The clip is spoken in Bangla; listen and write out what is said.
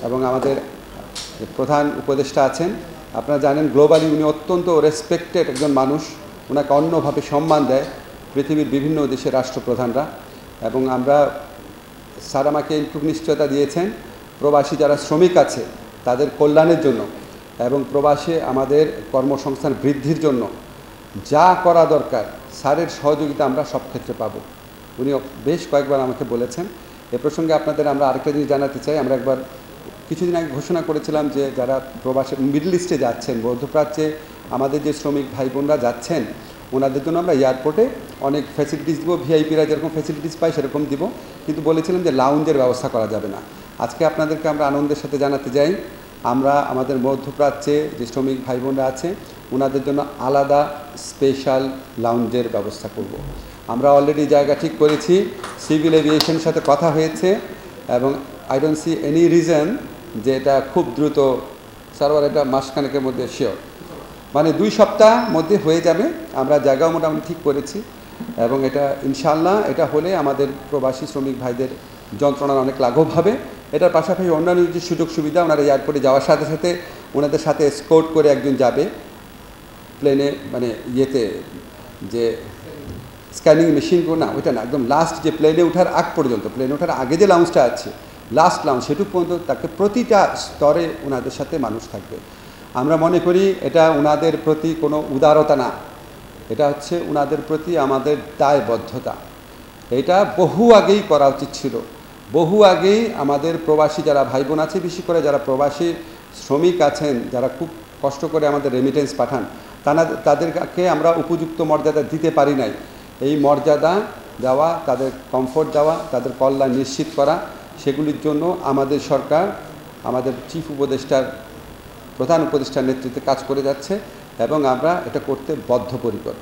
এবং আমাদের প্রধান উপদেষ্টা আছেন। আপনারা জানেন গ্লোবালি উনি অত্যন্ত রেসপেক্টেড একজন মানুষ, ওনাকে অন্যভাবে সম্মান দেয় পৃথিবীর বিভিন্ন দেশের রাষ্ট্রপ্রধানরা। এবং আমরা স্যার আমাকে এইটুকু নিশ্চয়তা দিয়েছেন প্রবাসী যারা শ্রমিক আছে তাদের কল্যাণের জন্য এবং প্রবাসে আমাদের কর্মসংস্থান বৃদ্ধির জন্য যা করা দরকার স্যারের সহযোগিতা আমরা সব ক্ষেত্রে পাব। উনি বেশ কয়েকবার আমাকে বলেছেন। এ প্রসঙ্গে আপনাদের আমরা আরেকটা জিনিস জানাতে চাই। আমরা একবার কিছুদিন আগে ঘোষণা করেছিলাম যে যারা প্রবাসী মিডল ইস্টে যাচ্ছেন, মধ্যপ্রাচ্যে আমাদের যে শ্রমিক ভাই বোনরা যাচ্ছেন ওনাদের জন্য আমরা এয়ারপোর্টে অনেক ফ্যাসিলিটিস দিব, ভিআইপিরা যেরকম ফ্যাসিলিটিস পায় সেরকম দিব, কিন্তু বলেছিলাম যে লাউঞ্জের ব্যবস্থা করা যাবে না। আজকে আপনাদেরকে আমরা আনন্দের সাথে জানাতে যাই আমরা আমাদের মধ্যপ্রাচ্যে যে শ্রমিক ভাই বোনরা আছে ওনাদের জন্য আলাদা স্পেশাল লাউঞ্জের ব্যবস্থা করব। আমরা অলরেডি জায়গা ঠিক করেছি, সিভিল এভিয়েশনের সাথে কথা হয়েছে এবং I don't see any reason যে এটা খুব দ্রুত সার্ভার এটা মাসখানেকের মধ্যে শিওর, মানে 2 সপ্তাহ মধ্যে হয়ে যাবে। আমরা জায়গাও মোটামুটি ঠিক করেছি এবং এটা ইনশাআল্লাহ এটা হলে আমাদের প্রবাসী শ্রমিক ভাইদের যন্ত্রণার অনেক লাঘব হবে। এটার পাশাপাশি অন্যান্য যে সুযোগ সুবিধা, ওনারা এয়ারপোর্টে যাওয়ার সাথে সাথে ওনাদের সাথে এসকর্ট করে একজন যাবে প্লেনে, মানে ইয়েতে যে স্ক্যানিং মেশিনগুলো না ওইটা না, একদম লাস্ট যে প্লেনে ওঠার আগ পর্যন্ত, প্লেনে ওঠার আগে যে লাউঞ্জটা আছে লাস্ট লাউঞ্জ সেটুকু পর্যন্ত তাকে প্রতিটা স্তরে ওনাদের সাথে মানুষ থাকবে। আমরা মনে করি এটা ওনাদের প্রতি কোনো উদারতা না, এটা হচ্ছে ওনাদের প্রতি আমাদের দায়বদ্ধতা। এটা বহু আগেই করা উচিত ছিল। বহু আগেই আমাদের প্রবাসী যারা ভাই বোন আছে, বিশেষ করে যারা প্রবাসী শ্রমিক আছেন যারা খুব কষ্ট করে আমাদের রেমিটেন্স পাঠান, তাদেরকে আমরা উপযুক্ত মর্যাদা দিতে পারি নাই। এই মর্যাদা দেওয়া, তাদের কমফোর্ট দেওয়া, তাদের কল্যাণ নিশ্চিত করা, সেগুলির জন্য আমাদের সরকার আমাদের চিফ উপদেষ্টার প্রধান উপদেষ্টার নেতৃত্বে কাজ করে যাচ্ছে এবং আমরা এটা করতে বদ্ধপরিকর।